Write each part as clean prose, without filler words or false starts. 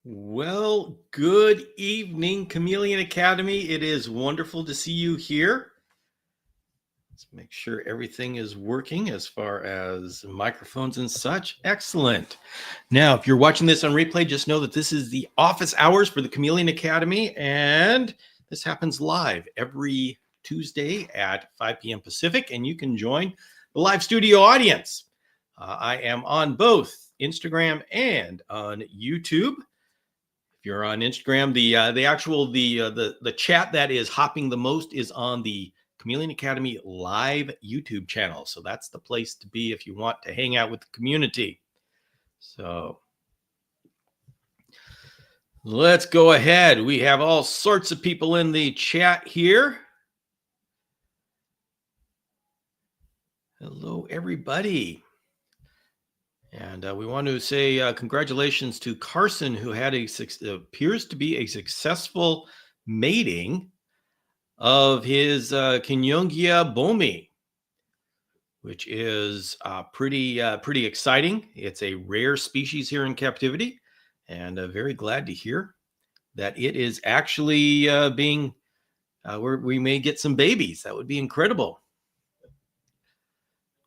Well, good evening, Chameleon Academy. It is wonderful to see you here. Let's make sure everything is working as far as microphones and such. Excellent. Now, if you're watching this on replay, just know that this is the office hours for the Chameleon Academy, and this happens live every Tuesday at 5 p.m. Pacific, and you can join the live studio audience. I am on both Instagram and on YouTube. If you're on Instagram, the chat that is hopping the most is on the Chameleon Academy live YouTube channel. So that's the place to be if you want to hang out with the community. So let's go ahead. We have all sorts of people in the chat here. Hello, everybody. And we want to say congratulations to Carson, who had appears to be a successful mating of his Kinyongia bomi, which is pretty exciting. It's a rare species here in captivity, and very glad to hear that it is actually being where we may get some babies. That would be incredible.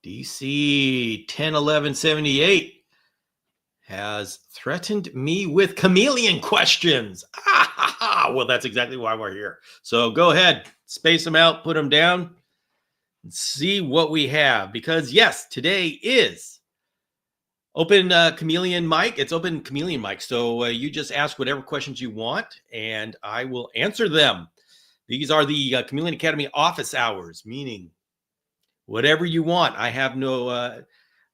DC 101178 has threatened me with chameleon questions. Well, that's exactly why we're here. So go ahead, space them out, put them down, and see what we have. Because yes, today is open chameleon mic. It's open chameleon mic. So you just ask whatever questions you want, and I will answer them. These are the Chameleon Academy office hours, meaning whatever you want. I have no,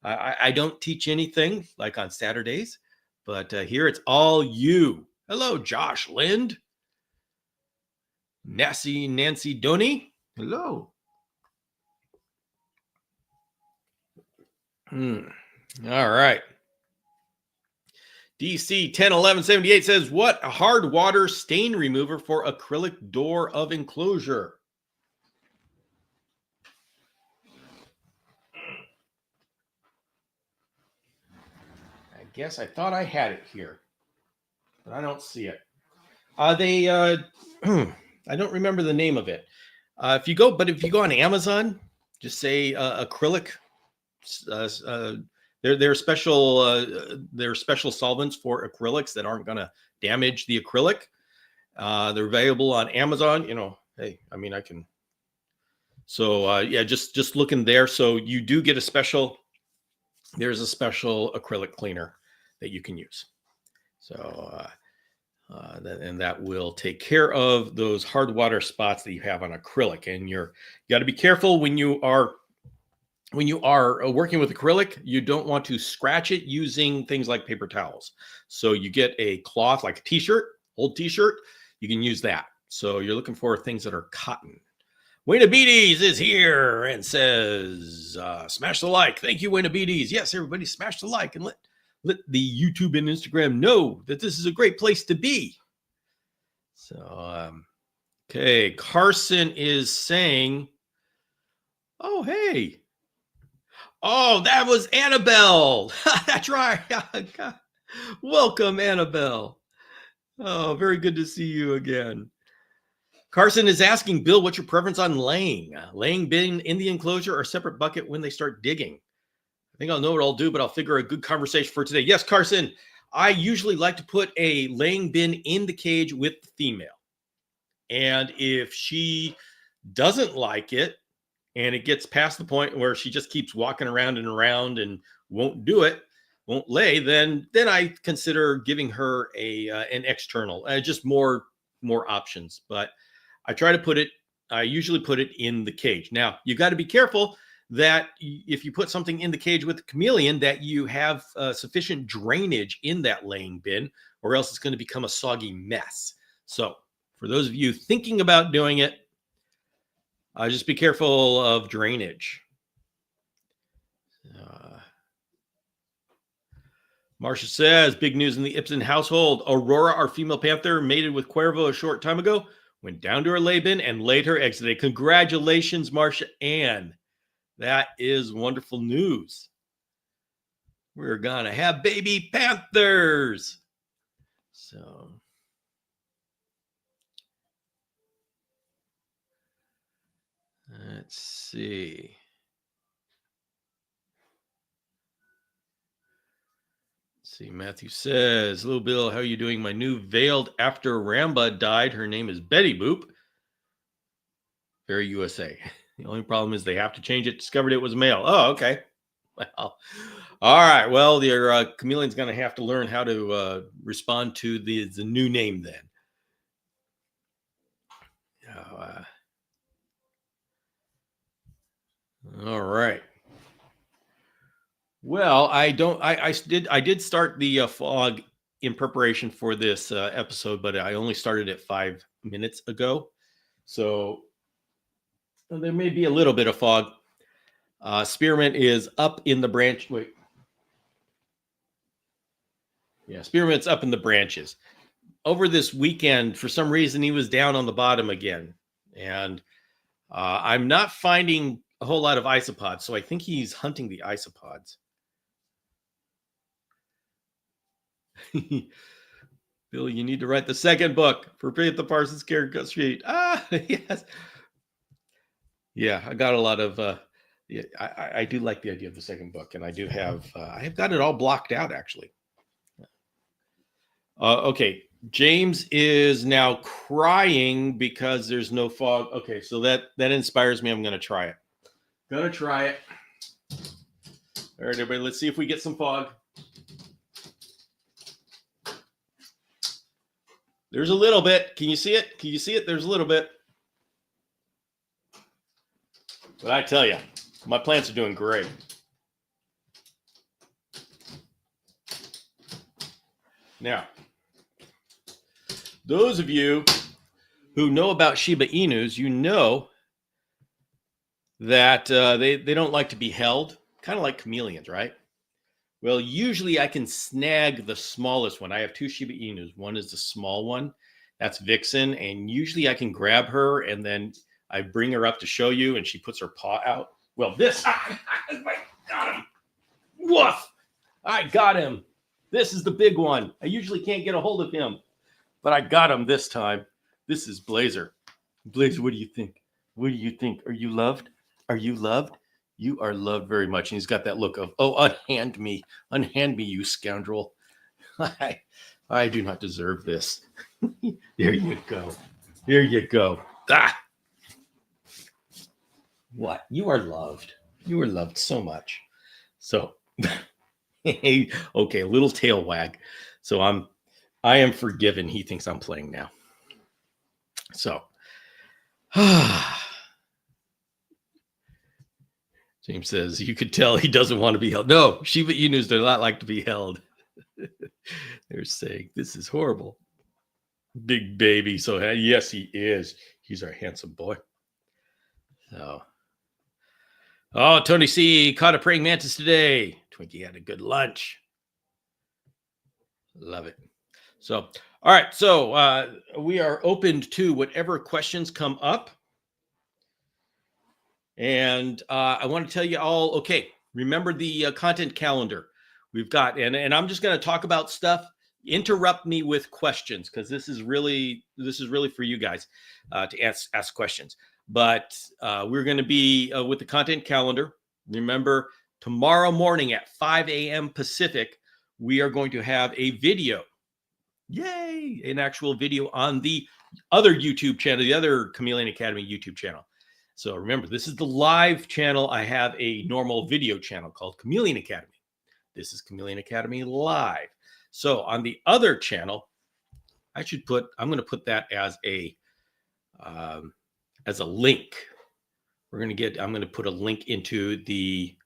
I don't teach anything like on Saturdays, but here it's all you. Hello, Josh Lind. Nancy Doney. Hello. All right. DC 101178 says, what a hard water stain remover for acrylic door of enclosure? I guess I thought I had it here, but I don't see it. I don't remember the name of it. If you go on Amazon, just say acrylic. They're special solvents for acrylics that aren't going to damage the acrylic. They're available on Amazon. You know, hey, I mean, I can. So yeah, just look in there. So you do get there's a special acrylic cleaner that you can use. So and that will take care of those hard water spots that you have on acrylic. And you got to be careful when you are working with acrylic. You don't want to scratch it using things like paper towels. So you get a cloth, like a t-shirt, old t-shirt, you can use that. So you're looking for things that are cotton. Wayne Abides is here and says, smash the like. Thank you, Wayne Abides. Yes, everybody smash the like and let the YouTube and Instagram know that this is a great place to be. So, okay, Carson is saying, oh, hey. Oh, that was Annabelle. That's right. Welcome, Annabelle. Oh, very good to see you again. Carson is asking, Bill, what's your preference on laying? Laying bin in the enclosure or separate bucket when they start digging? I think I'll know what I'll do, but I'll figure a good conversation for today. Yes, Carson, I usually like to put a laying bin in the cage with the female. And if she doesn't like it and it gets past the point where she just keeps walking around and won't do it, won't lay, then I consider giving her an external, just more options. But I usually put it in the cage. Now, you got to be careful that if you put something in the cage with the chameleon, that you have sufficient drainage in that laying bin, or else it's going to become a soggy mess. So for those of you thinking about doing it, just be careful of drainage. Marcia says, big news in the Ibsen household. Aurora, our female panther, mated with Cuervo a short time ago, went down to her lay bin and laid her eggs today. Congratulations, Marcia Ann. That is wonderful news. We're going to have baby panthers. So let's see. See, Matthew says, "Little Bill, how are you doing? My new veiled after Ramba died. Her name is Betty Boop. Very USA. The only problem is they have to change it. Discovered it was male. Oh, okay. Well, all right. Well, your chameleon's going to have to learn how to respond to the new name then. All right. Well, I did start the fog in preparation for this episode, but I only started it 5 minutes ago, so there may be a little bit of fog. Spearmint is up in the branch. Wait, yeah, Spearmint's up in the branches. Over this weekend, for some reason, he was down on the bottom again, and I'm not finding a whole lot of isopods, so I think he's hunting the isopods. Bill, you need to write the second book for Pete the Parsons Character Sheet. Ah, yes. Yeah, I got a lot of. Yeah, I do like the idea of the second book, and I do have. I have got it all blocked out actually. Okay, James is now crying because there's no fog. Okay, so that inspires me. I'm going to try it. Gonna try it. All right, everybody, let's see if we get some fog. There's a little bit. Can you see it? Can you see it? There's a little bit. But I tell you, my plants are doing great. Now, those of you who know about Shiba Inus, you know that they don't like to be held, kind of like chameleons, right? Well, usually I can snag the smallest one. I have 2 Shiba Inus. One is the small one. That's Vixen. And usually I can grab her and then I bring her up to show you and she puts her paw out. Well, this, I got him. Woof. I got him. This is the big one. I usually can't get a hold of him, but I got him this time. This is Blazer. Blazer, what do you think? What do you think? Are you loved? Are you loved? You are loved very much. And he's got that look of, oh, unhand me, you scoundrel. I do not deserve this. There you go. There you go. Ah. What? You are loved. You are loved so much. So, okay, a little tail wag. So I am forgiven. He thinks I'm playing now. So, James says, you could tell he doesn't want to be held. No, Shiba Inus do not like to be held. They're saying, this is horrible. Big baby. So, yes, he is. He's our handsome boy. So, oh, Tony C. caught a praying mantis today. Twinkie had a good lunch. Love it. So, all right. So, we are opened to whatever questions come up. And I want to tell you all, okay, remember the content calendar we've got. And I'm just going to talk about stuff. Interrupt me with questions because this is really for you guys to ask questions. But we're going to be with the content calendar. Remember, tomorrow morning at 5 a.m. Pacific, we are going to have a video. Yay! An actual video on the other YouTube channel, the other Chameleon Academy YouTube channel. So remember, this is the live channel. I have a normal video channel called Chameleon Academy. This is Chameleon Academy Live. So on the other channel, I'm going to put that as a link. I'm going to put a link into the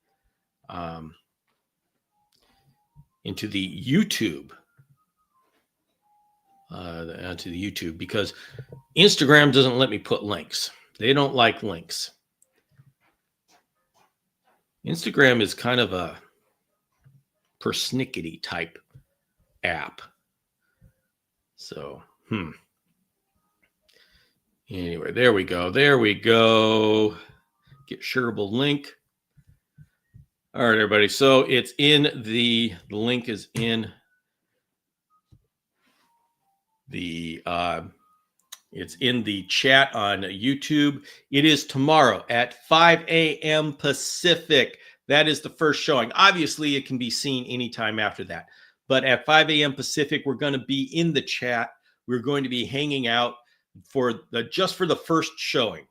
YouTube. Onto the YouTube because Instagram doesn't let me put links. They don't like links. Instagram is kind of a persnickety type app. So, Anyway, there we go. Get shareable link. All right, everybody. So it's in the link is in It's in the chat on YouTube. It is tomorrow at 5 a.m. Pacific. That is the first showing. Obviously, it can be seen anytime after that. But at 5 a.m. Pacific, we're going to be in the chat. We're going to be hanging out just for the first showing.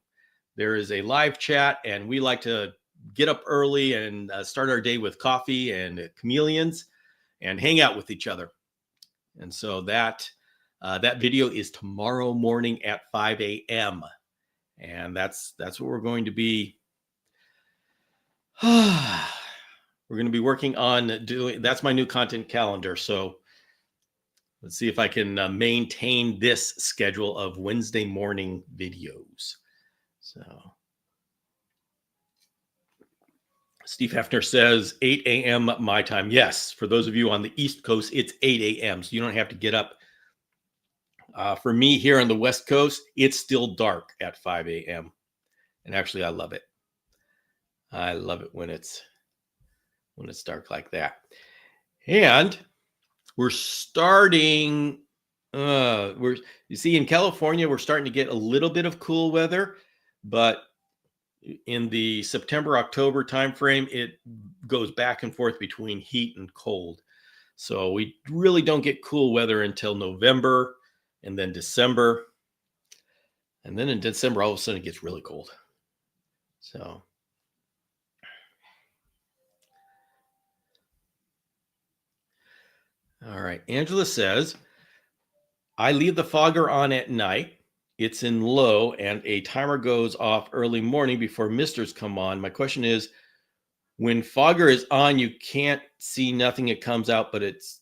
There is a live chat, and we like to get up early and start our day with coffee and chameleons and hang out with each other. And so that video is tomorrow morning at 5 a.m. And that's what we're going to be. We're going to be working on doing. That's my new content calendar. So let's see if I can maintain this schedule of Wednesday morning videos. So Steve Hefner says 8 a.m. my time. Yes, for those of you on the East Coast, it's 8 a.m. So you don't have to get up. For me here on the West Coast, it's still dark at 5 a.m. And actually, I love it. I love it when it's dark like that. And we're starting. You see, in California, we're starting to get a little bit of cool weather, but in the September-October timeframe, it goes back and forth between heat and cold. So we really don't get cool weather until November and then December. And then in December, all of a sudden it gets really cold. So all right. Angela says, I leave the fogger on at night. It's in low and a timer goes off early morning before misters come on. My question is, when fogger is on, you can't see nothing. It comes out, but is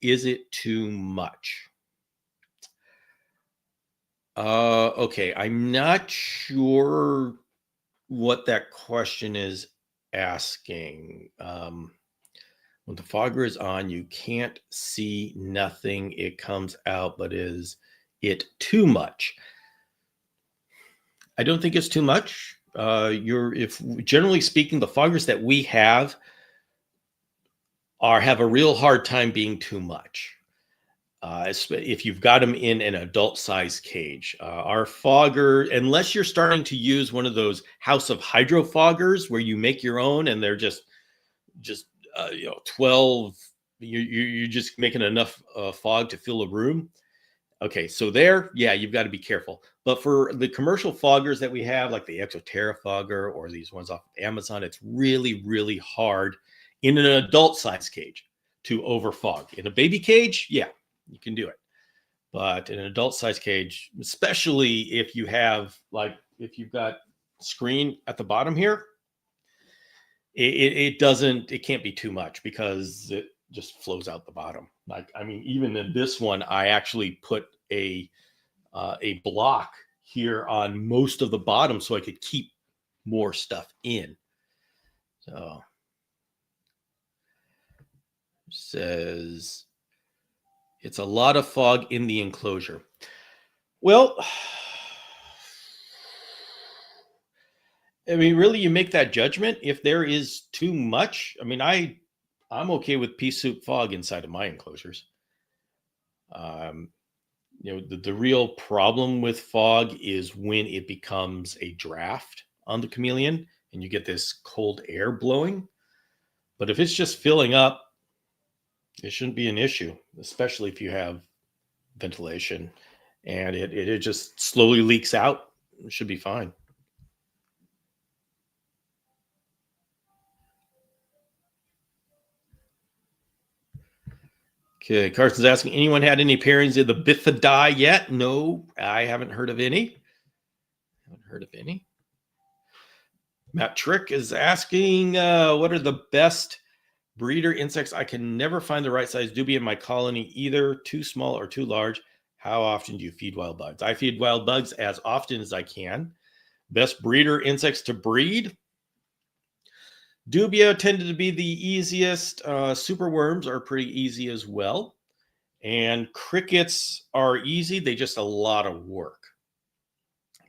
it too much? Okay. I'm not sure what that question is asking. When the fogger is on, you can't see nothing. It comes out, but is it too much? I don't think it's too much. If generally speaking, the foggers that we have have a real hard time being too much. If you've got them in an adult size cage, our fogger, unless you're starting to use one of those House of Hydro foggers where you make your own and they're just 12, you're just making enough fog to fill a room. Okay, so there, yeah, you've got to be careful. But for the commercial foggers that we have, like the Exoterra fogger or these ones off of Amazon, it's really, really hard in an adult size cage to overfog. In a baby cage, yeah, you can do it. But in an adult size cage, especially if you've got screen at the bottom here, it can't be too much because it just flows out the bottom. Even in this one, I actually put a block here on most of the bottom so I could keep more stuff in. So says it's a lot of fog in the enclosure. Well, really, you make that judgment. If there is too much, I'm okay with pea soup fog inside of my enclosures. The real problem with fog is when it becomes a draft on the Chameleon and you get this cold air blowing. But if it's just filling up, it shouldn't be an issue, especially if you have ventilation and it just slowly leaks out. It should be fine. Okay, Carson's asking, anyone had any pairings of the Bifidae yet? No, I haven't heard of any. Matt Trick is asking, what are the best breeder insects? I can never find the right size dubia in my colony, either too small or too large. How often do you feed wild bugs? I feed wild bugs as often as I can. Best breeder insects to breed? Dubia tended to be the easiest. Superworms are pretty easy as well. And crickets are easy. They just a lot of work.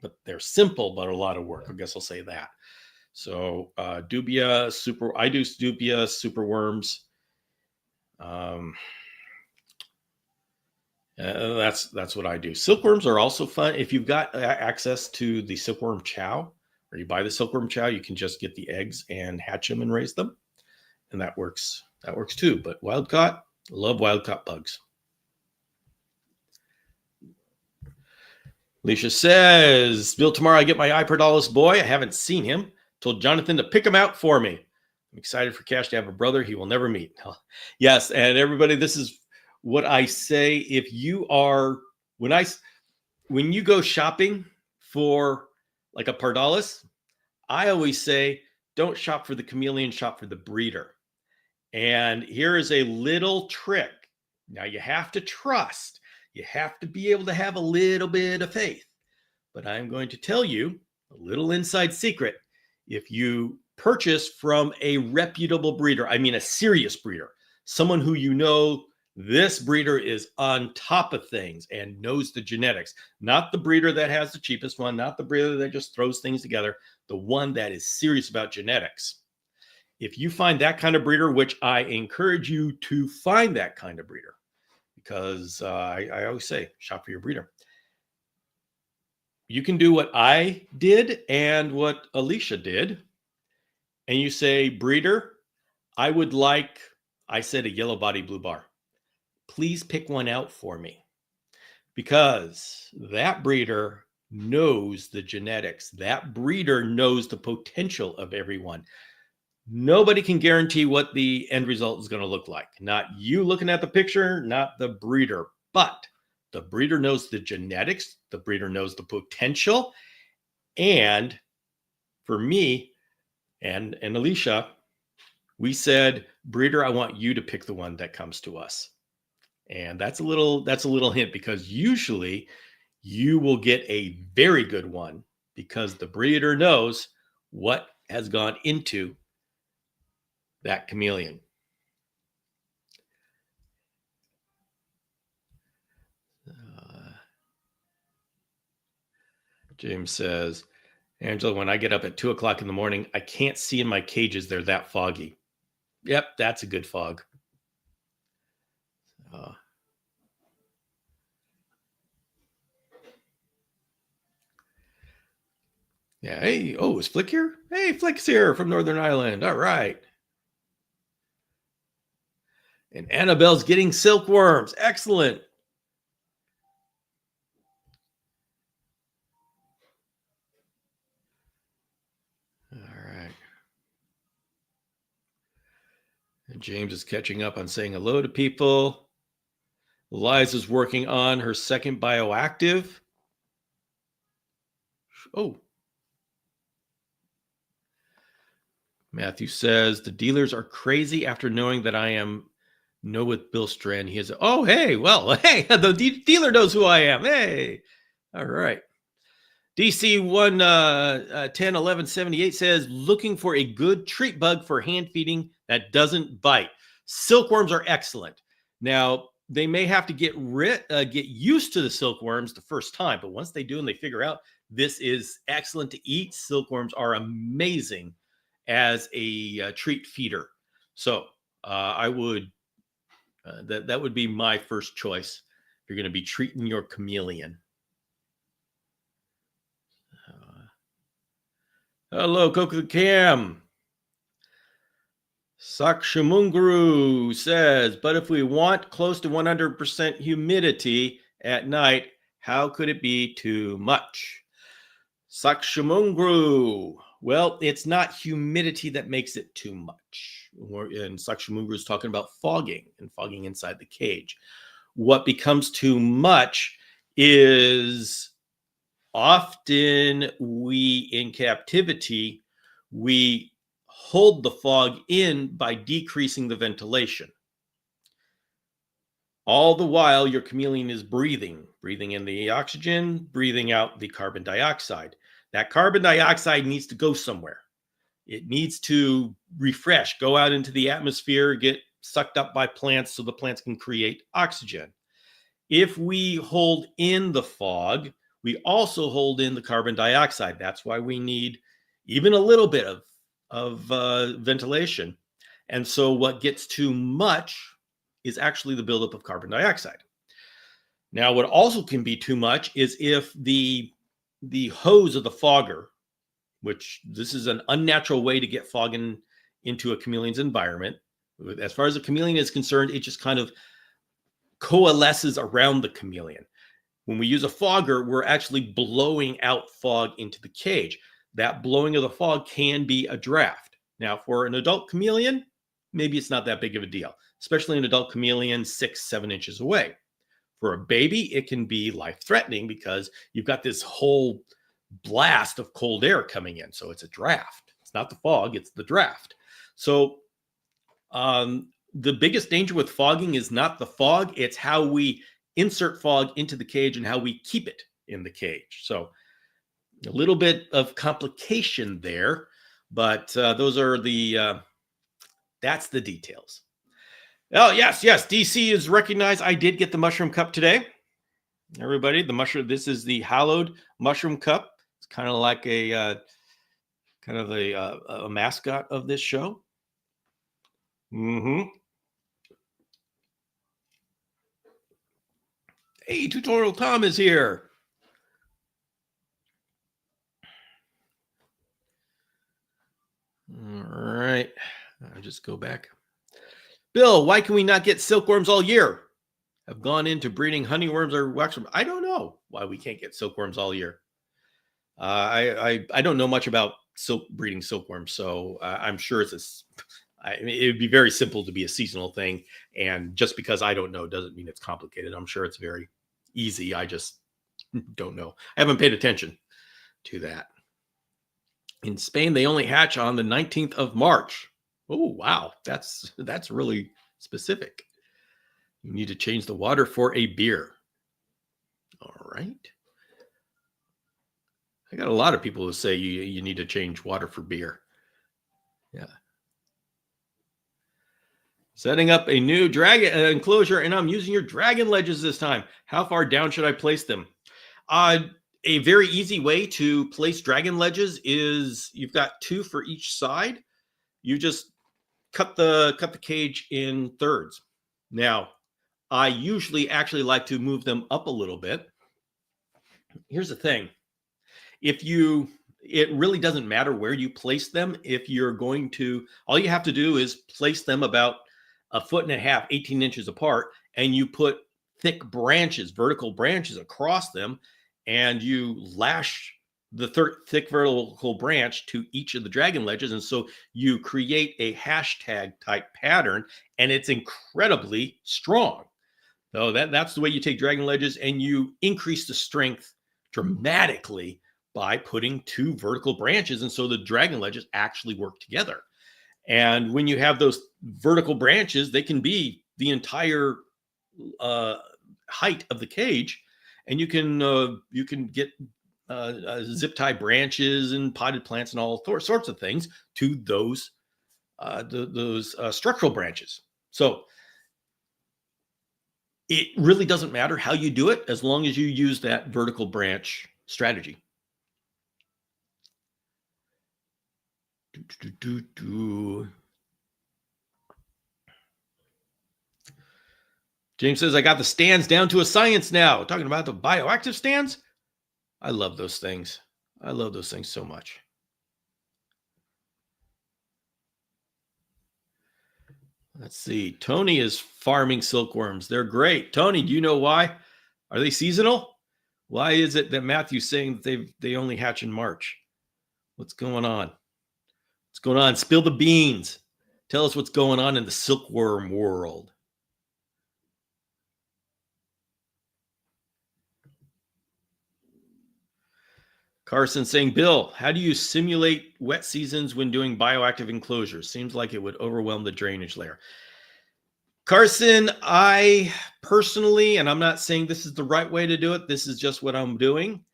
But they're simple, but a lot of work. I guess I'll say that. So dubia, I do dubia, superworms. That's what I do. Silkworms are also fun. If you've got access to the silkworm chow, or you buy the silkworm chow, you can just get the eggs and hatch them and raise them, and that works. That works too. But wild caught, love wild caught bugs. Alicia says, Bill, tomorrow I get my Iperdalis boy. I haven't seen him. Told Jonathan to pick him out for me. I'm excited for Cash to have a brother he will never meet. Yes, and everybody, this is what I say. If you are, when you go shopping for like a Pardalis, I always say, don't shop for the chameleon, shop for the breeder. And here is a little trick. Now you have to trust. You have to be able to have a little bit of faith. But I'm going to tell you a little inside secret. If you purchase from a reputable breeder, I mean a serious breeder, someone who you know this breeder is on top of things and knows the genetics, not the breeder that has the cheapest one, not the breeder that just throws things together, the one that is serious about genetics. If you find that kind of breeder, which I encourage you to find that kind of breeder, because I always say, shop for your breeder. You can do what I did and what Alicia did. And you say, breeder, I said a yellow body blue bar. Please pick one out for me. Because that breeder knows the genetics. That breeder knows the potential of everyone. Nobody can guarantee what the end result is going to look like. Not you looking at the picture, not the breeder. But the breeder knows the genetics. The breeder knows the potential. And for me and Alicia, we said, breeder, I want you to pick the one that comes to us. And that's a little hint, because usually you will get a very good one because the breeder knows what has gone into that chameleon. James says, Angela, when I get up at 2:00 in the morning, I can't see in my cages. They're that foggy. Yep, that's a good fog. Yeah. Hey, oh, is Flick here? Hey, Flick's here from Northern Ireland. All right. And Annabelle's getting silkworms. Excellent. All right. And James is catching up on saying hello to people. Liza's working on her second bioactive. Oh. Matthew says, the dealers are crazy after knowing that I know with Bill Strand. He is, oh, hey, well, hey, the dealer knows who I am. Hey, all right. DC 1101178 says, looking for a good treat bug for hand feeding that doesn't bite. Silkworms are excellent. Now, they may have to get used to the silkworms the first time, but once they do and they figure out this is excellent to eat, silkworms are amazing as a treat feeder. So I would, that would be my first choice. If you're going to be treating your chameleon. Hello, Coco Cam. Sakshamunguru says, but if we want close to 100% humidity at night, how could it be too much? Sakshamunguru. Well, it's not humidity that makes it too much. And Sakshamunguru is talking about fogging and fogging inside the cage. What becomes too much is often in captivity, we hold the fog in by decreasing the ventilation. All the while, your chameleon is breathing in the oxygen, breathing out the carbon dioxide. That carbon dioxide needs to go somewhere. It needs to refresh, go out into the atmosphere, get sucked up by plants so the plants can create oxygen. If we hold in the fog, we also hold in the carbon dioxide. That's why we need even a little bit of ventilation. And so what gets too much is actually the buildup of carbon dioxide. Now, what also can be too much is if the hose of the fogger, which this is an unnatural way to get fog into a chameleon's environment. As far as a chameleon is concerned, it just kind of coalesces around the chameleon. When we use a fogger, we're actually blowing out fog into the cage. That blowing of the fog can be a draft. Now, for an adult chameleon, maybe it's not that big of a deal, especially an adult chameleon 6-7 inches away. For a baby, it can be life-threatening because you've got this whole blast of cold air coming in. So it's a draft. It's not the fog, it's the draft. So the biggest danger with fogging is not the fog, it's how we insert fog into the cage and how we keep it in the cage. So a little bit of complication there, but those are that's the details. Oh, yes, DC is recognized. I did get the mushroom cup today. Everybody, the mushroom, this is the hallowed mushroom cup. It's kind of like a mascot of this show. Hey, Tutorial Tom is here. All right, I'll just go back. Bill, why can we not get silkworms all year? Have gone into breeding honeyworms or waxworms. I don't know why we can't get silkworms all year. I don't know much about breeding silkworms, so I'm sure it would be very simple to be a seasonal thing. And just because I don't know doesn't mean it's complicated. I'm sure it's very easy. I just don't know. I haven't paid attention to that. In Spain, they only hatch on the 19th of March. Oh, wow. That's really specific. You need to change the water for a beer. All right. I got a lot of people who say you need to change water for beer. Yeah. Setting up a new dragon enclosure, and I'm using your dragon ledges this time. How far down should I place them? A very easy way to place dragon ledges is you've got 2 for each side. You just cut the cage in thirds. Now, I usually actually like to move them up a little bit. Here's the thing. It really doesn't matter where you place them. If you're going to, all you have to do is place them about 1.5 feet, 18 inches apart, and you put thick branches, vertical branches across them, and you lash the thick vertical branch to each of the dragon ledges. And so you create a hashtag type pattern, and it's incredibly strong. So that's the way you take dragon ledges, and you increase the strength dramatically by putting 2 vertical branches. And so the dragon ledges actually work together. And when you have those vertical branches, they can be the entire height of the cage, and you can get zip tie branches and potted plants and all sorts of things to those structural branches. So it really doesn't matter how you do it as long as you use that vertical branch strategy. James says, I got the stands down to a science now. Talking about the bioactive stands. I love those things. I love those things so much. Let's see. Tony is farming silkworms. They're great. Tony, do you know why? Are they seasonal? Why is it that Matthew's saying that they only hatch in March? What's going on? What's going on? Spill the beans. Tell us what's going on in the silkworm world. Carson saying, Bill, how do you simulate wet seasons when doing bioactive enclosures? Seems like it would overwhelm the drainage layer. Carson, I personally, and I'm not saying this is the right way to do it, this is just what I'm doing.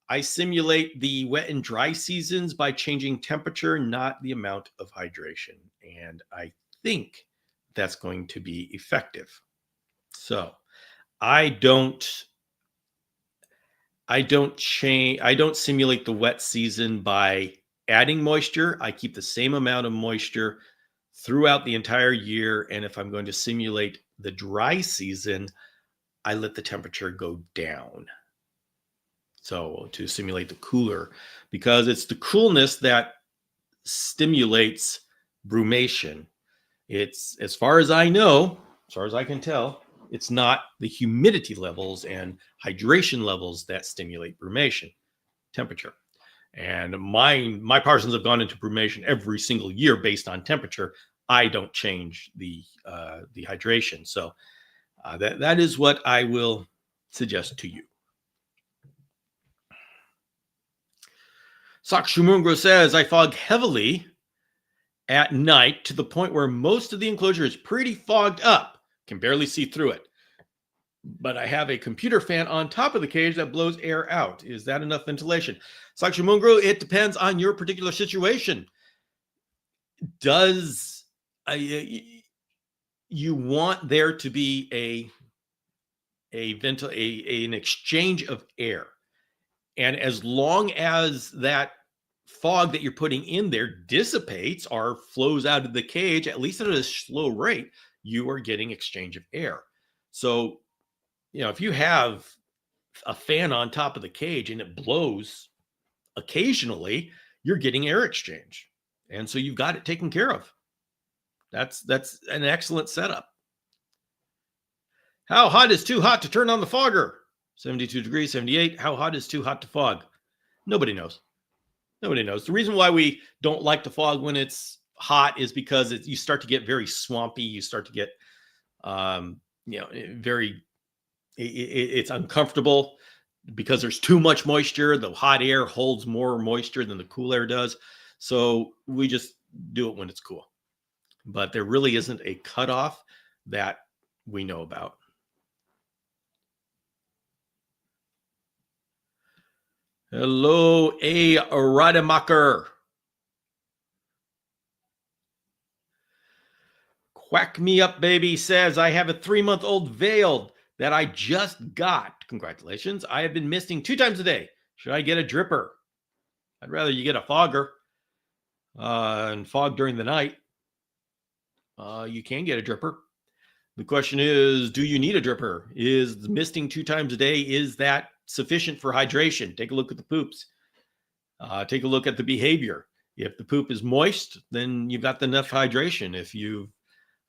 I simulate the wet and dry seasons by changing temperature, not the amount of hydration. And I think that's going to be effective. So I don't simulate the wet season by adding moisture. I keep the same amount of moisture throughout the entire year. And if I'm going to simulate the dry season, I let the temperature go down. So to simulate the cooler, because it's the coolness that stimulates brumation. It's, as far as I know, as far as I can tell, it's not the humidity levels and hydration levels that stimulate brumation, temperature. And my parsons have gone into brumation every single year based on temperature. I don't change the hydration. So that is what I will suggest to you. Sakshumungra says, I fog heavily at night to the point where most of the enclosure is pretty fogged up. Can barely see through it. But I have a computer fan on top of the cage that blows air out. Is that enough ventilation? Sakshumungra, it depends on your particular situation. Does you want there to be an exchange of air? And as long as that fog that you're putting in there dissipates or flows out of the cage, at least at a slow rate, you are getting exchange of air. So, if you have a fan on top of the cage and it blows occasionally, you're getting air exchange. And so you've got it taken care of. That's an excellent setup. How hot is too hot to turn on the fogger? 72 degrees, 78. How hot is too hot to fog? Nobody knows. Nobody knows. The reason why we don't like to fog when it's hot is because you start to get very swampy. You start to get, it's uncomfortable because there's too much moisture. The hot air holds more moisture than the cool air does. So we just do it when it's cool. But there really isn't a cutoff that we know about. Hello, A. Rademacher. Quack Me Up Baby says, I have a 3-month-old veiled that I just got. Congratulations. I have been misting 2 times a day. Should I get a dripper? I'd rather you get a fogger and fog during the night. You can get a dripper. The question is, do you need a dripper? Is misting 2 times a day, is that sufficient for hydration? Take a look at the poops. Take a look at the behavior. If the poop is moist, then you've got enough hydration. If you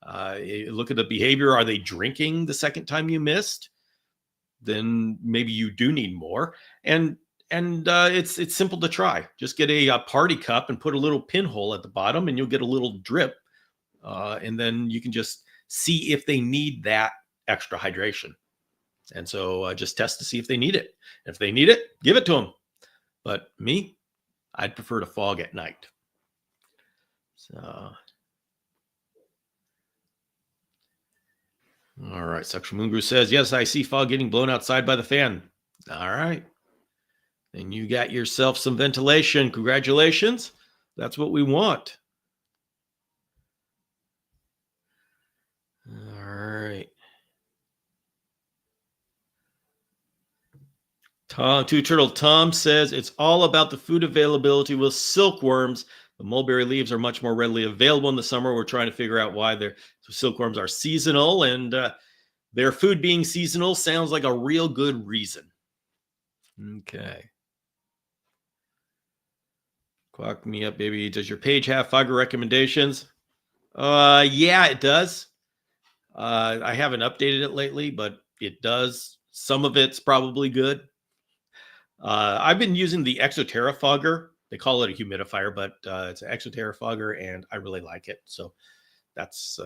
look at the behavior, are they drinking the second time you missed? Then maybe you do need more. And it's simple to try. Just get a party cup and put a little pinhole at the bottom, and you'll get a little drip. And then you can just see if they need that extra hydration. And so just test to see if they need it. If they need it, give it to them. But me, I'd prefer to fog at night. So, all right. Sexual Moon Guru says, yes, I see fog getting blown outside by the fan. All right. Then you got yourself some ventilation. Congratulations. That's what we want. All right. Two Turtle Tom says, it's all about the food availability with silkworms. The mulberry leaves are much more readily available in the summer. We're trying to figure out why silkworms are seasonal, and their food being seasonal sounds like a real good reason. Okay. Quack Me Up Baby. Does your page have fogger recommendations? Yeah, it does. I haven't updated it lately, but it does. Some of it's probably good. I've been using the Exoterra fogger. They call it a humidifier, but it's an Exoterra fogger, and I really like it. So that's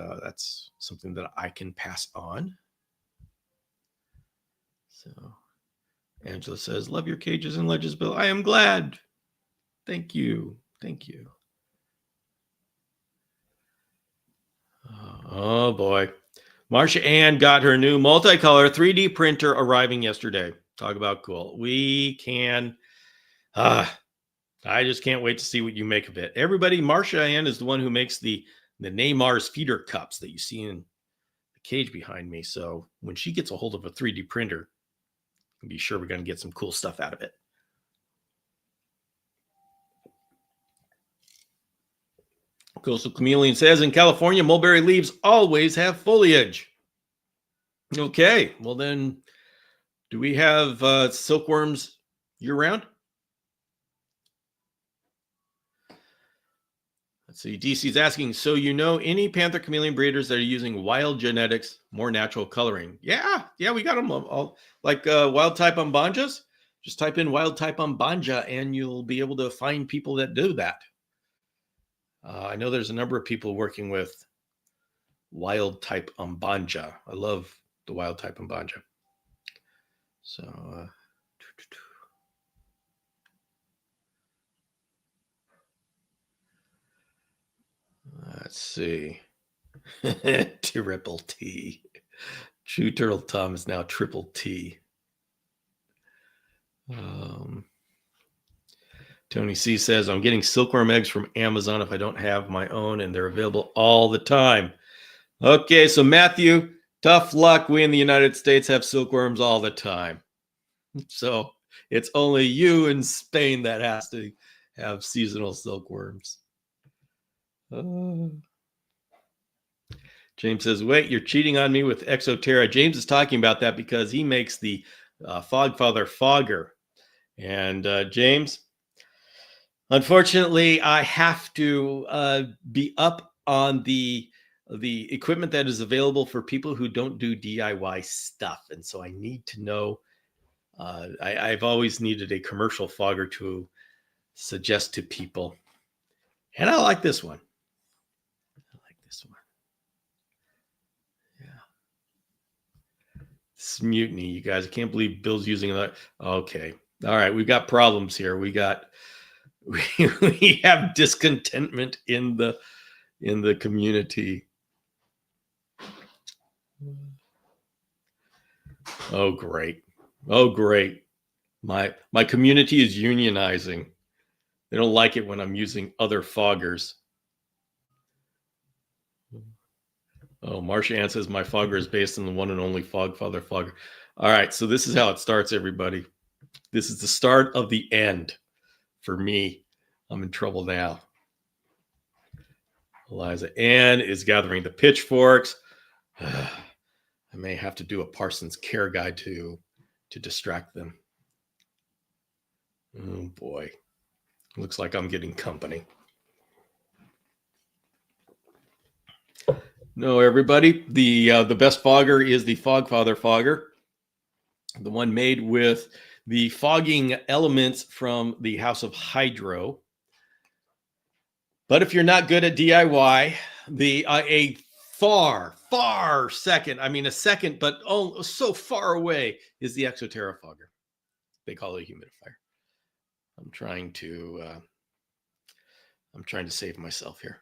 something that I can pass on. So Angela says, love your cages and ledges, Bill. I am glad. Thank you. Thank you. Oh boy. Marcia Ann got her new multicolor 3D printer arriving yesterday. Talk about cool. We can, I just can't wait to see what you make of it. Everybody, Marcia Ann is the one who makes the Neymar's feeder cups that you see in the cage behind me. So when she gets a hold of a 3D printer, you can be sure we're going to get some cool stuff out of it. Coastal Chameleon says, in California, mulberry leaves always have foliage. Okay, well then, do we have silkworms year round? Let's see. DC's asking, so you know any panther chameleon breeders that are using wild genetics, more natural coloring? Yeah, we got them all like wild type umbanjas. Just type in wild type umbanja and you'll be able to find people that do that. I know there's a number of people working with wild type umbanja. I love the wild type umbanja. So let's see. Triple T. True Turtle Tom is now Triple T. Tony C says, I'm getting silkworm eggs from Amazon if I don't have my own, and they're available all the time. Okay, so Matthew, tough luck. We in the United States have silkworms all the time. So it's only you in Spain that has to have seasonal silkworms. James says, wait, you're cheating on me with Exoterra. James is talking about that because he makes the Fogfather Fogger. And James, unfortunately, I have to be up on the equipment that is available for people who don't do DIY stuff. And so I need to know, I've always needed a commercial fogger to suggest to people. And I like this one. It's mutiny, you guys. I can't believe Bill's using that. Okay. All right. We've got problems here. We have discontentment in the community. Oh, great. Oh, great. My community is unionizing. They don't like it when I'm using other foggers. Oh, Marcia Ann says my fogger is based on the one and only Fogfather Fogger. All right, so this is how it starts, everybody. This is the start of the end for me. I'm in trouble now. Eliza Ann is gathering the pitchforks. I may have to do a Parsons Care Guide to distract them. Oh boy, looks like I'm getting company. No, everybody, the best fogger is the Fogfather Fogger, the one made with the fogging elements from the House of Hydro. But if you're not good at DIY, a far second, I mean a second, but oh, so far away is the Exoterra Fogger. They call it a humidifier. I'm trying to save myself here.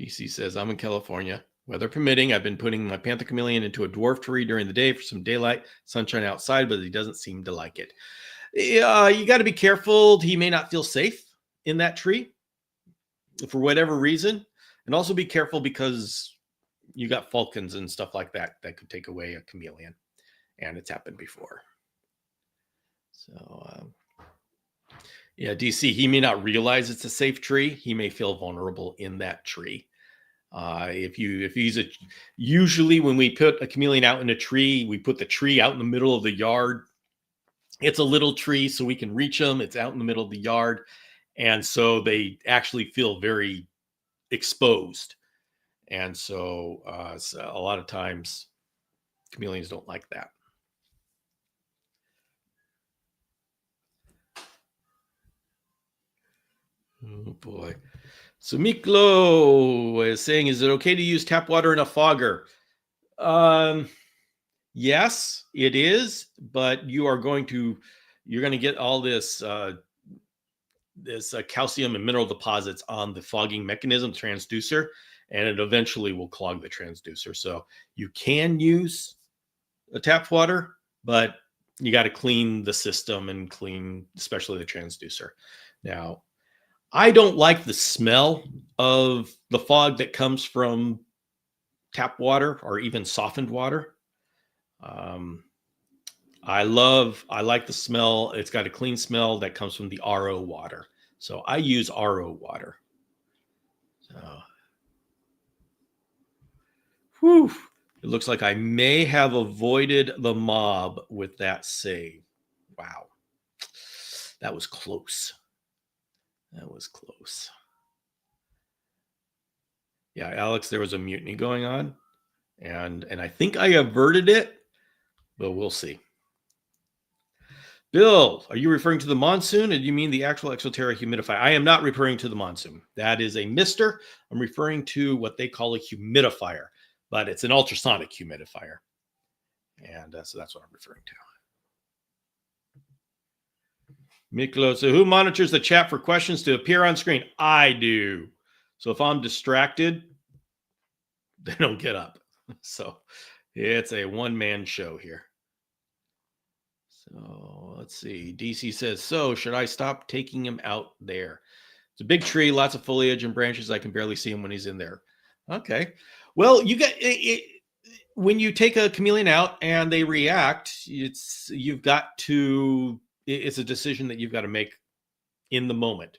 DC says, I'm in California. Weather permitting, I've been putting my panther chameleon into a dwarf tree during the day for some daylight, sunshine outside, but he doesn't seem to like it. You got to be careful. He may not feel safe in that tree for whatever reason. And also be careful because you got falcons and stuff like that that could take away a chameleon. And it's happened before. So, yeah, DC, he may not realize it's a safe tree. He may feel vulnerable in that tree. Usually when we put a chameleon out in a tree, we put the tree out in the middle of the yard. It's a little tree, so we can reach them. It's out in the middle of the yard. And so they actually feel very exposed. And so a lot of times chameleons don't like that. Oh boy. So Miklo is saying, is it okay to use tap water in a fogger? Yes, it is, but you're going to get all this calcium and mineral deposits on the fogging mechanism transducer, and it eventually will clog the transducer. So you can use a tap water, but you got to clean the system and clean especially the transducer. Now, I don't like the smell of the fog that comes from tap water or even softened water. I like the smell. It's got a clean smell that comes from the RO water. So I use RO water. So, whew. It looks like I may have avoided the mob with that save. Wow. That was close. That was close. Yeah, Alex, there was a mutiny going on, and I think I averted it, but we'll see. Bill, are you referring to the monsoon, or do you mean the actual Exoterra humidifier? I am not referring to the monsoon. That is a mister. I'm referring to what they call a humidifier, but it's an ultrasonic humidifier. And so that's what I'm referring to. Miklo, so who monitors the chat for questions to appear on screen? I do. So if I'm distracted, they don't get up. So it's a one-man show here. So let's see. DC says, so should I stop taking him out there? It's a big tree, lots of foliage and branches. I can barely see him when he's in there. Okay. Well, you got it, when you take a chameleon out and they react, it's a decision that you've got to make in the moment.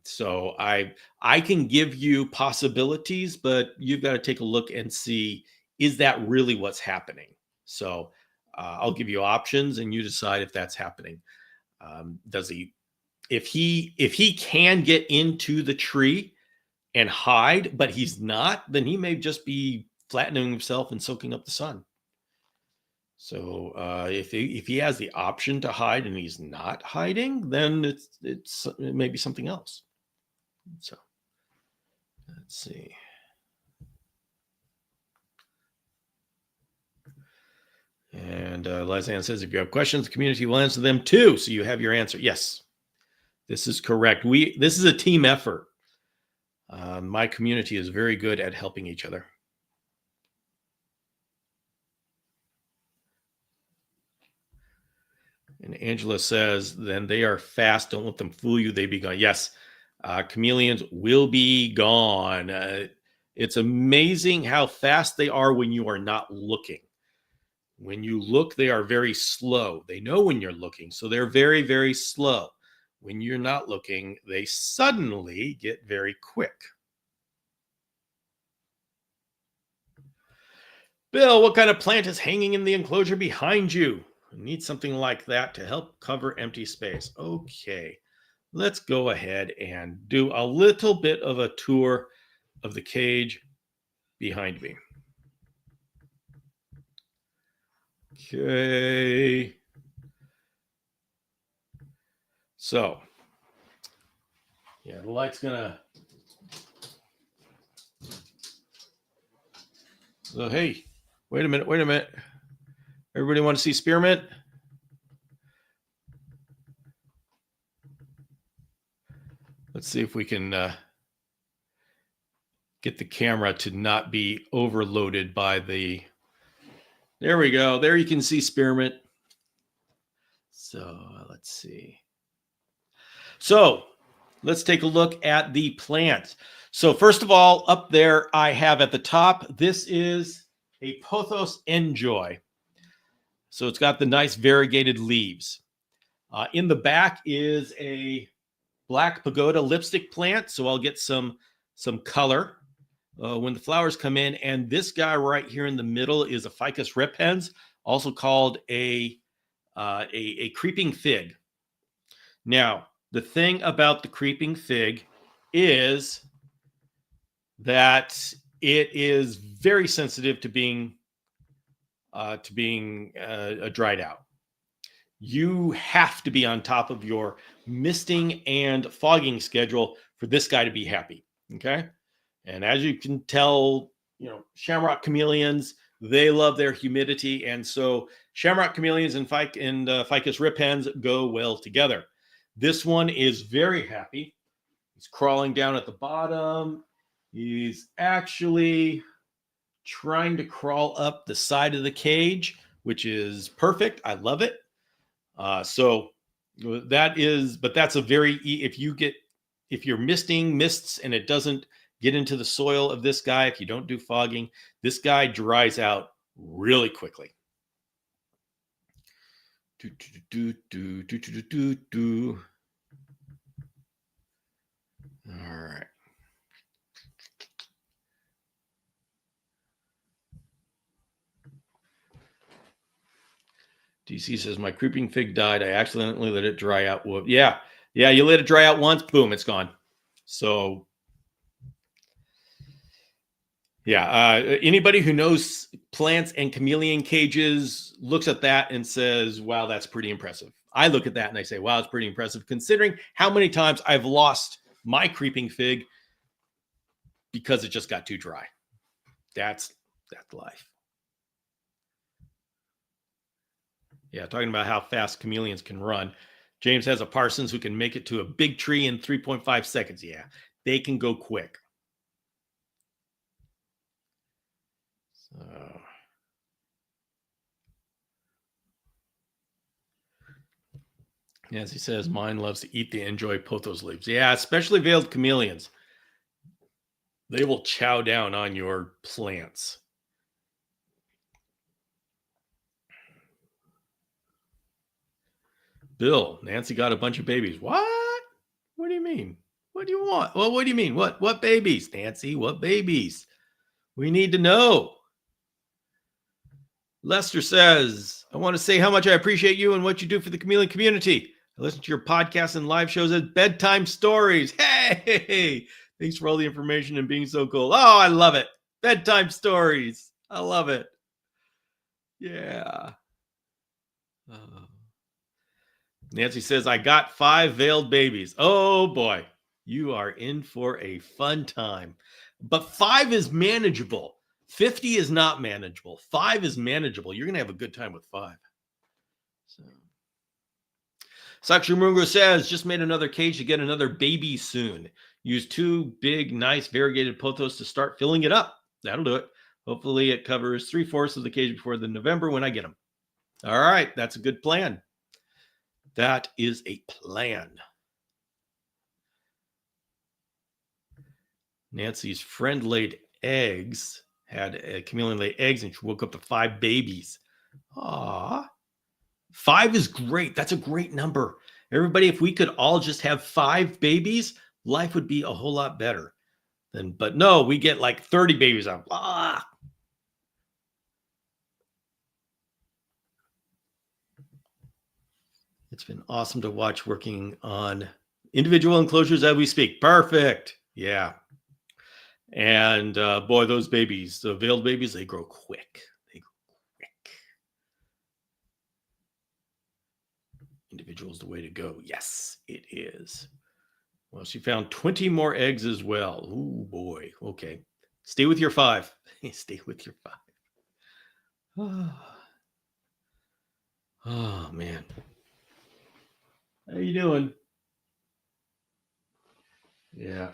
So I can give you possibilities, but you've got to take a look and see, is that really what's happening? So I'll give you options and you decide if that's happening. If he can get into the tree and hide, but he's not, then he may just be flattening himself and soaking up the sun. So if he has the option to hide and he's not hiding, then it may be something else. So let's see. And Lisanne says, if you have questions, the community will answer them too. So you have your answer. Yes, this is correct. This is a team effort. My community is very good at helping each other. And Angela says, then they are fast. Don't let them fool you. They be gone. Yes, chameleons will be gone. It's amazing how fast they are when you are not looking. When you look, they are very slow. They know when you're looking, so they're very, very slow. When you're not looking, they suddenly get very quick. Bill, what kind of plant is hanging in the enclosure behind you? I need something like that to help cover empty space. Okay, let's go ahead and do a little bit of a tour of the cage behind me. Okay. So, yeah, the light's gonna. So, hey, wait a minute. Everybody want to see spearmint? Let's see if we can get the camera to not be overloaded by the. There we go. There you can see spearmint. So let's see. So let's take a look at the plant. So first of all, up there I have at the top, this is a Pothos Enjoy. So it's got the nice variegated leaves. In the back is a Black Pagoda lipstick plant. So I'll get some color when the flowers come in. And this guy right here in the middle is a Ficus repens, also called a creeping fig. Now, the thing about the creeping fig is that it is very sensitive to being dried out. You have to be on top of your misting and fogging schedule for this guy to be happy. Okay. And as you can tell, shamrock chameleons, they love their humidity. And so shamrock chameleons and Ficus repens go well together. This one is very happy. He's crawling down at the bottom. He's actually trying to crawl up the side of the cage, which is perfect. I love it. So that's a very, if you're misting mists and it doesn't get into the soil of this guy, if you don't do fogging, this guy dries out really quickly. All right. TC says, my creeping fig died. I accidentally let it dry out. Whoop. Yeah. Yeah. You let it dry out once, boom, it's gone. So, yeah. Anybody who knows plants and chameleon cages looks at that and says, wow, that's pretty impressive. I look at that and I say, wow, it's pretty impressive considering how many times I've lost my creeping fig because it just got too dry. That's life. Yeah, talking about how fast chameleons can run. James has a Parsons who can make it to a big tree in 3.5 seconds. Yeah, they can go quick. So, as he says, mine loves to eat the enjoy pothos leaves. Yeah, especially veiled chameleons. They will chow down on your plants. Bill, Nancy got a bunch of babies. What? What do you mean? What do you want? Well, what do you mean? What babies, Nancy? What babies? We need to know. Lester says, I want to say how much I appreciate you and what you do for the chameleon community. I listen to your podcasts and live shows as bedtime stories. Hey, thanks for all the information and being so cool. Oh, I love it. Bedtime stories. I love it. Yeah. Nancy says, I got 5 veiled babies. Oh, boy. You are in for a fun time. But 5 is manageable. 50 is not manageable. 5 is manageable. You're going to have a good time with 5. So, Sakshumungo says, just made another cage to get another baby soon. Use 2 big, nice, variegated pothos to start filling it up. That'll do it. Hopefully it covers 3/4 of the cage before the November when I get them. All right. That's a good plan. That is a plan. Nancy's friend laid eggs, had a chameleon lay eggs, and she woke up to 5 babies. Aw. 5 is great. That's a great number. Everybody, if we could all just have 5 babies, life would be a whole lot better. But no, we get like 30 babies out. Ah. It's been awesome to watch working on individual enclosures as we speak. Perfect. Yeah. And boy, those babies, the veiled babies, they grow quick. They grow quick. Individual is the way to go. Yes, it is. Well, she found 20 more eggs as well. Oh, boy. Okay. Stay with your 5. Stay with your 5. Oh, man. How you doing? Yeah.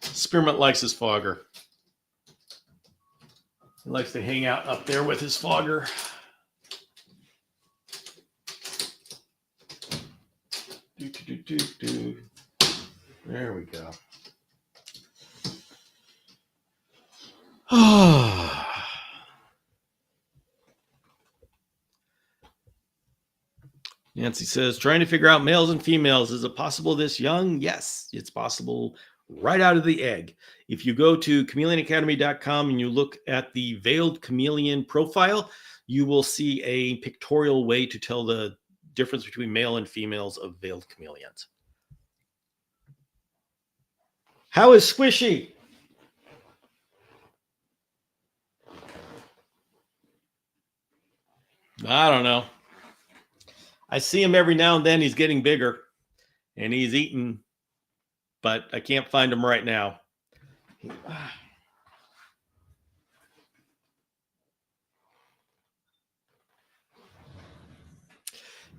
Spearmint likes his fogger. He likes to hang out up there with his fogger. There we go. Nancy says, trying to figure out males and females. Is it possible this young? Yes, it's possible right out of the egg. If you go to chameleonacademy.com and you look at the veiled chameleon profile, you will see a pictorial way to tell the difference between male and females of veiled chameleons. How is Squishy? I don't know. I see him every now and then. He's getting bigger and he's eating, but I can't find him right now.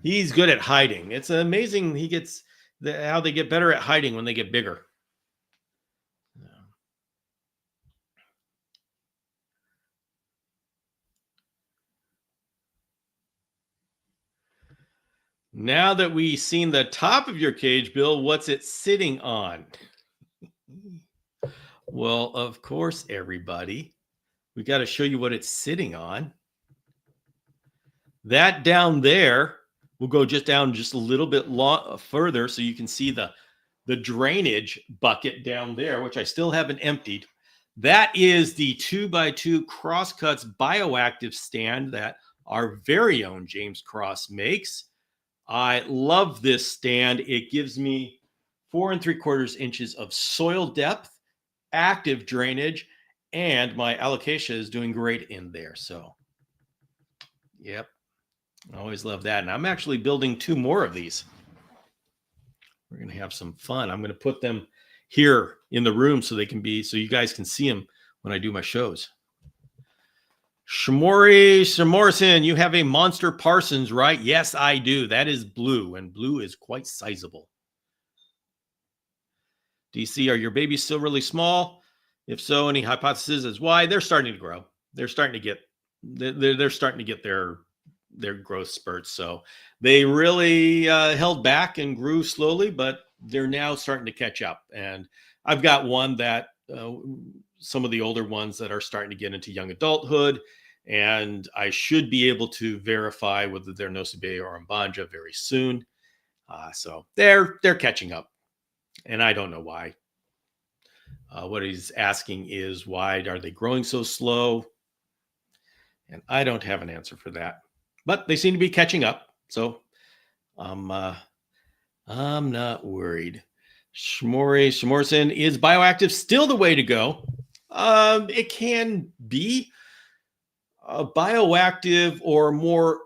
He's good at hiding. It's amazing how they get better at hiding when they get bigger. Now that we've seen the top of your cage, Bill, what's it sitting on? Well, of course, everybody. We got to show you what it's sitting on. That down there, we'll go down just a little bit further so you can see the drainage bucket down there, which I still haven't emptied. That is the 2x2 Crosscuts bioactive stand that our very own James Cross makes. I love this stand. It gives me 4 3/4 inches of soil depth, active drainage, and my alocasia is doing great in there. So, yep, I always love that. And I'm actually building 2 more of these. We're going to have some fun. I'm going to put them here in the room so you guys can see them when I do my shows. Shamorison, you have a Monster Parsons, right? Yes, I do. That is blue, and blue is quite sizable. DC, are your babies still really small? If so, any hypothesis as why? They're starting to grow. They're starting to get their growth spurts. So they really held back and grew slowly, but they're now starting to catch up. And I've got one that some of the older ones that are starting to get into young adulthood, and I should be able to verify whether they're Nosebea or Mbanja very soon. So they're catching up, and I don't know why. What he's asking is, why are they growing so slow? And I don't have an answer for that, but they seem to be catching up. So I'm not worried. Shmorison, is bioactive still the way to go? It can be bioactive, or more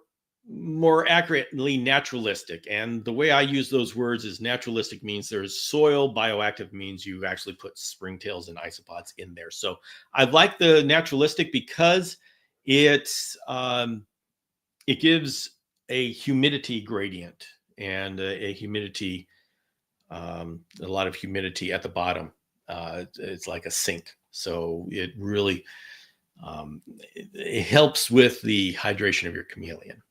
accurately naturalistic. And the way I use those words is naturalistic means there's soil, bioactive means you actually put springtails and isopods in there. So I like the naturalistic because it gives a humidity gradient and a humidity, a lot of humidity at the bottom. It's like a sink. So it really it helps with the hydration of your chameleon.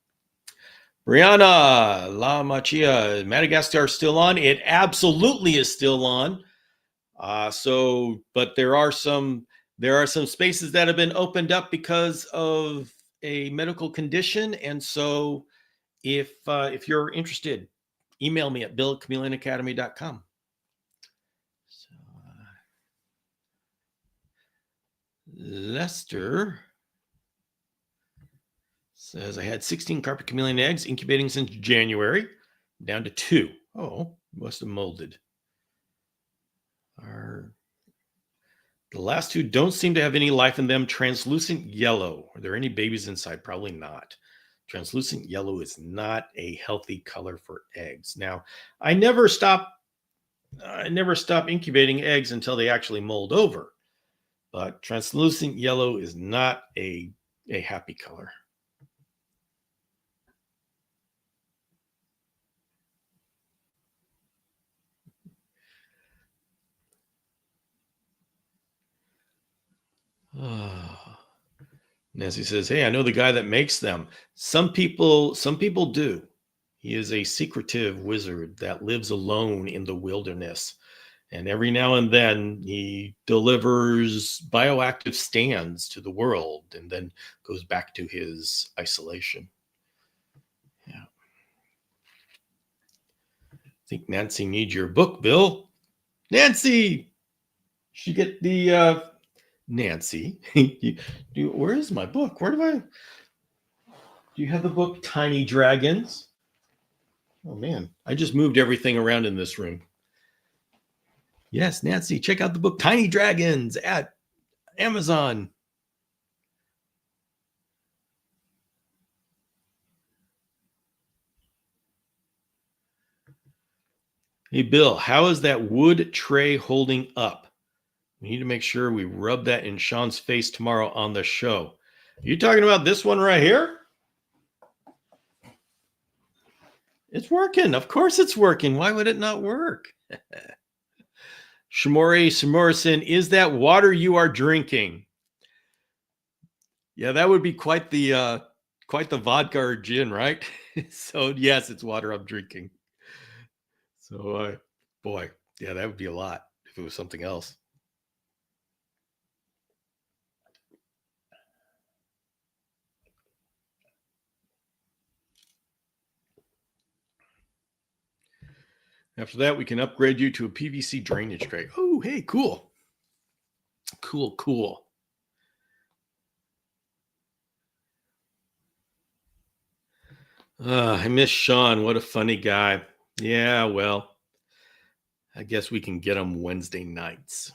Brianna La Machia, Madagascar still on? It absolutely is still on. But there are some spaces that have been opened up because of a medical condition, and so if you're interested, email me at bill@chameleonacademy.com. So, Lester says, I had 16 carpet chameleon eggs incubating since January, down to 2. Oh, must have molded. The last 2 don't seem to have any life in them. Translucent yellow. Are there any babies inside? Probably not. Translucent yellow is not a healthy color for eggs. Now, I never stop incubating eggs until they actually mold over. But translucent yellow is not a happy color. Nancy says, hey, I know the guy that makes them. Some people do. He is a secretive wizard that lives alone in the wilderness. And every now and then he delivers bioactive stands to the world and then goes back to his isolation. Yeah. I think Nancy needs your book, Bill. Nancy, you get the Nancy. Where is my book? Do you have the book Tiny Dragons? Oh man, I just moved everything around in this room. Yes, Nancy, check out the book Tiny Dragons at Amazon. Hey, Bill, how is that wood tray holding up? We need to make sure we rub that in Sean's face tomorrow on the show. Are you talking about this one right here? It's working. Of course it's working. Why would it not work? Shimorison, is that water you are drinking? Yeah, that would be quite the vodka or gin, right? So yes, it's water I'm drinking. So boy, yeah, that would be a lot if it was something else. After that, we can upgrade you to a PVC drainage tray. Oh, hey, cool. Cool. I miss Sean. What a funny guy. Yeah, well, I guess we can get him Wednesday nights.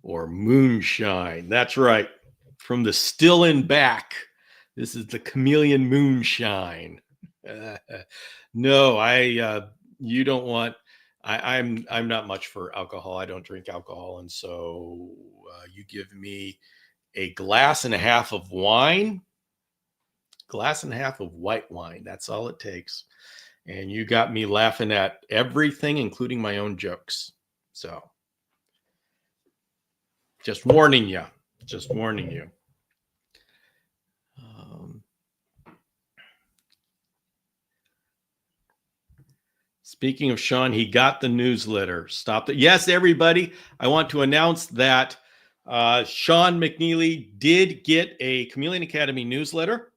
Or moonshine. That's right. From the still in back. This is the Chameleon moonshine. No, you don't want. I'm not much for alcohol. I don't drink alcohol, and so you give me a glass and a half of wine, glass and a half of white wine. That's all it takes, and you got me laughing at everything, including my own jokes. So, just warning you. Just warning you. Speaking of Sean, he got the newsletter. Stopped it. Yes, everybody. I want to announce that Sean McNeely did get a Chameleon Academy newsletter,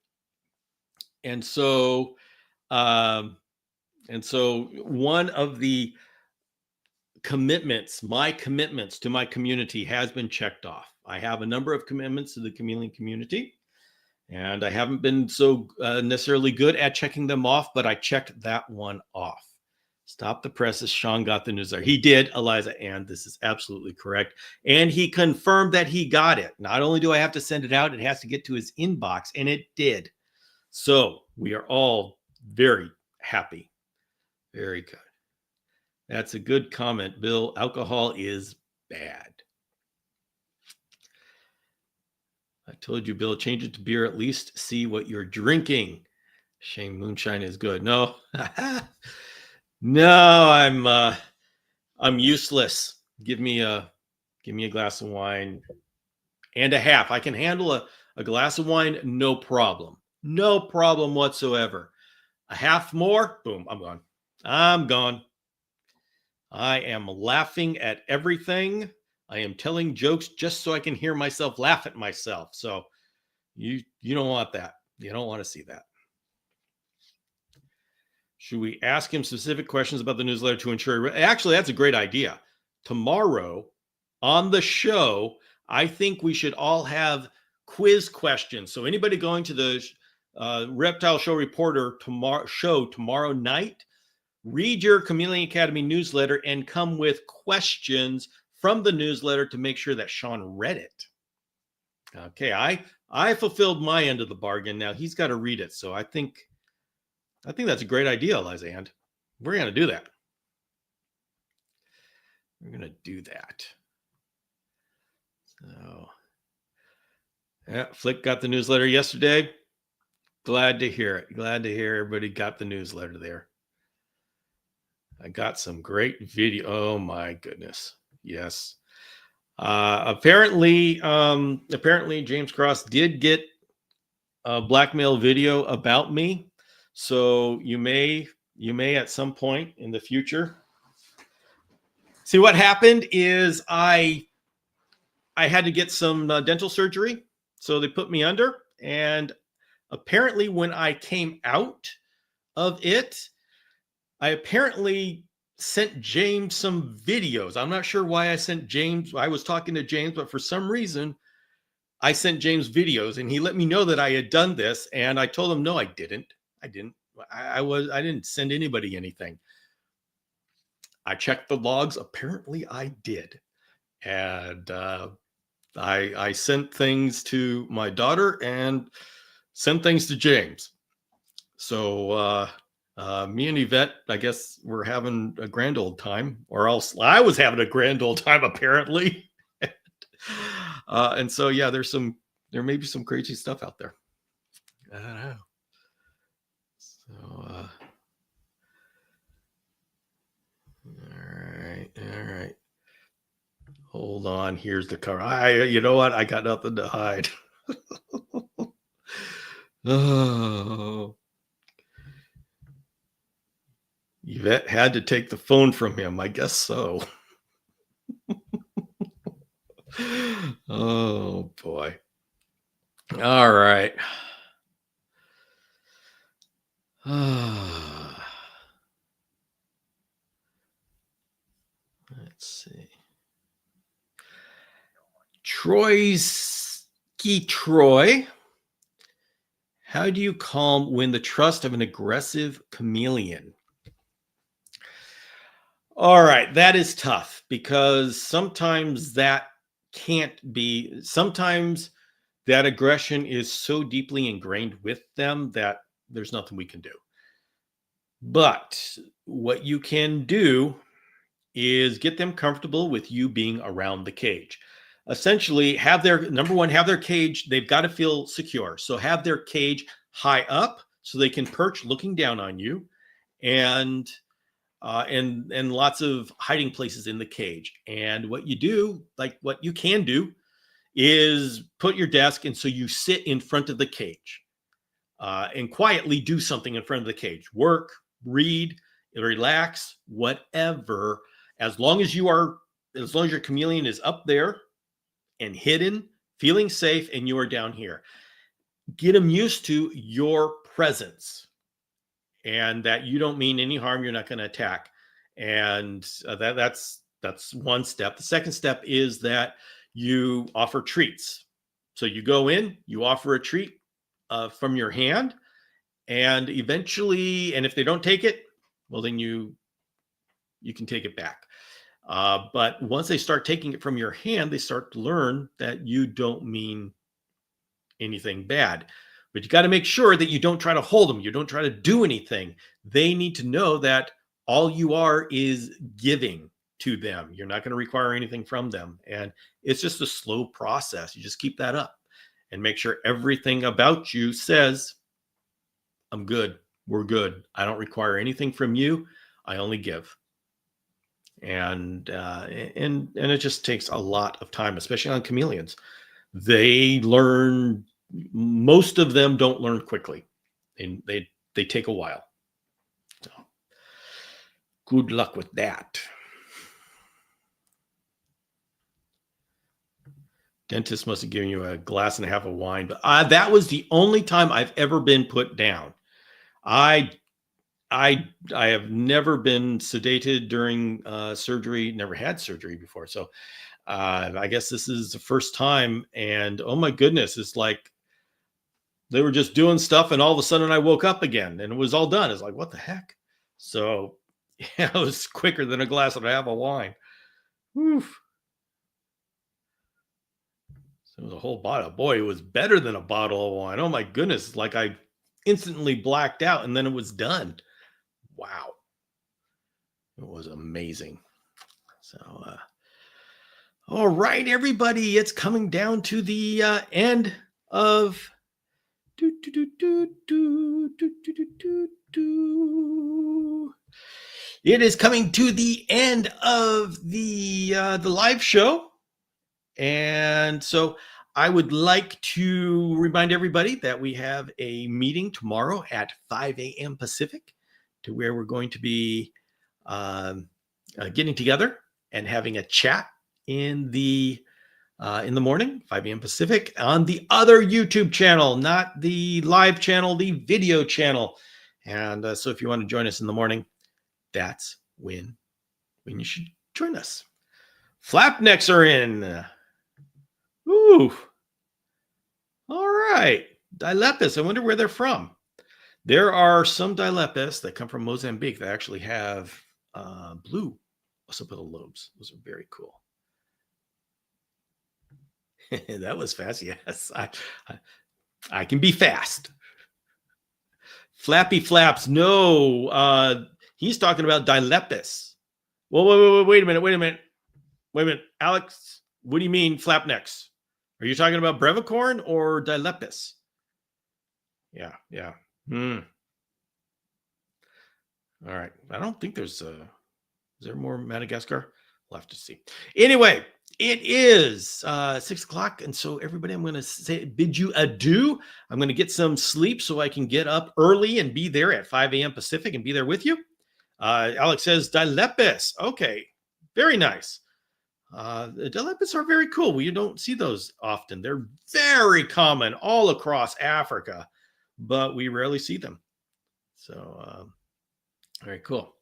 and so one of the commitments, my commitments to my community, has been checked off. I have a number of commitments to the Chameleon community, and I haven't been so necessarily good at checking them off, but I checked that one off. Stop the presses. Sean got the newsletter. He did, Eliza, and this is absolutely correct. And he confirmed that he got it. Not only do I have to send it out, it has to get to his inbox, and it did. So we are all very happy. Very good. That's a good comment, Bill. Alcohol is bad. I told you, Bill, change it to beer. At least see what you're drinking. Shame moonshine is good. No. No, I'm useless. Give me a glass of wine and a half. I can handle a glass of wine, no problem. No problem whatsoever. A half more, boom, I'm gone. I'm gone. I am laughing at everything. I am telling jokes just so I can hear myself laugh at myself. So you don't want that. You don't want to see that. Should we ask him specific questions about the newsletter to ensure? Actually, that's a great idea. Tomorrow on the show, I think we should all have quiz questions. So anybody going to the Reptile Show Reporter tomorrow night, read your Chameleon Academy newsletter and come with questions from the newsletter to make sure that Sean read it. Okay, I fulfilled my end of the bargain. Now he's got to read it. So I think that's a great idea, Eliza, and we're going to do that. We're going to do that. So, yeah, Flick got the newsletter yesterday. Glad to hear it. Glad to hear everybody got the newsletter there. I got some great video. Oh my goodness. Yes. Apparently James Cross did get a blackmail video about me. So you may at some point in the future. See, what happened is I had to get some dental surgery. So they put me under, and apparently when I came out of it, I apparently sent James some videos. I'm not sure why I sent James. I was talking to James, but for some reason I sent James videos, and he let me know that I had done this. And I told him, no, I didn't. I didn't send anybody anything. I checked the logs. Apparently I did. And I sent things to my daughter and sent things to James. So me and Yvette, I guess we're having a grand old time, or else I was having a grand old time apparently. And so yeah, there may be some crazy stuff out there. I don't know. So all right. Hold on. Here's the car. You know what? I got nothing to hide. Oh. Yvette had to take the phone from him. I guess so. Oh boy. All right. Let's see. Troy How do you calm win the trust of an aggressive chameleon? All right, that is tough because sometimes that can't be, sometimes that aggression is so deeply ingrained with them that there's nothing we can do. But what you can do is get them comfortable with you being around the cage. Essentially, have their number one, have their cage, they've got to feel secure. So have their cage high up so they can perch looking down on you, and and lots of hiding places in the cage. And what you do, like what you can do, is put your desk and so you sit in front of the cage and quietly do something in front of the cage. Work, read, relax, whatever. As long as you are, as long as your chameleon is up there and hidden, feeling safe, and you are down here, get them used to your presence and that you don't mean any harm. You're not going to attack, and that's one step. The second step is that you offer treats. So you go in, you offer a treat from your hand, and eventually, and if they don't take it, well, then you can take it back. But once they start taking it from your hand, they start to learn that you don't mean anything bad. But you got to make sure that you don't try to hold them. You don't try to do anything. They need to know that all you are is giving to them. You're not going to require anything from them. And it's just a slow process. You just keep that up and make sure everything about you says, I'm good. We're good. I don't require anything from you. I only give. And it just takes a lot of time, especially on chameleons. They learn, most of them don't learn quickly, and they take a while. So good luck with that. Dentist must have given you a glass and a half of wine, but that was the only time I've ever been put down. I have never been sedated during surgery, never had surgery before. So I guess this is the first time. And oh my goodness, it's like they were just doing stuff. And all of a sudden I woke up again and it was all done. It's like, what the heck? So yeah, it was quicker than a glass and a half of wine. Oof. So it was a whole bottle. Boy, it was better than a bottle of wine. Oh my goodness. Like I instantly blacked out and then it was done. Wow. It was amazing. So, all right, everybody, it's coming down to the end of it is coming to the end of the live show. And so I would like to remind everybody that we have a meeting tomorrow at 5 a.m. Pacific, to where we're going to be getting together and having a chat in the morning, 5 a.m. Pacific, on the other YouTube channel, not the live channel, the video channel. And so if you want to join us in the morning, that's when you should join us. Flapnecks are in. Ooh. All right. Dilepis. I wonder where they're from. There are some Dilepis that come from Mozambique that actually have blue occipital lobes. Those are very cool. That was fast. Yes, I can be fast. Flappy Flaps. No, he's talking about Dilepis. Whoa, wait a minute. Alex, what do you mean flapnecks? Are you talking about brevicorn or Dilepis? Yeah. All right. I don't think there's is there more Madagascar? We'll have to see. Anyway, it is 6 o'clock. And so everybody, I'm going to bid you adieu. I'm going to get some sleep so I can get up early and be there at 5 a.m. Pacific and be there with you. Alex says Dilepis. Okay. Very nice. Dilepis are very cool. You don't see those often. They're very common all across Africa, but we rarely see them. So, very cool.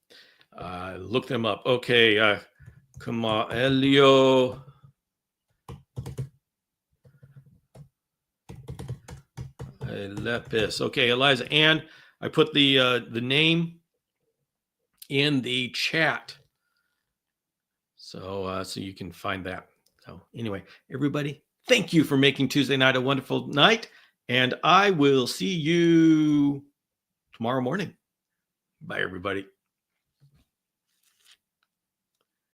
Look them up. Okay. Come on, Elio. Lepis. Okay, Eliza, and I put the name in the chat, so you can find that. So anyway, everybody, thank you for making Tuesday night a wonderful night, and I will see you tomorrow morning. Bye, everybody.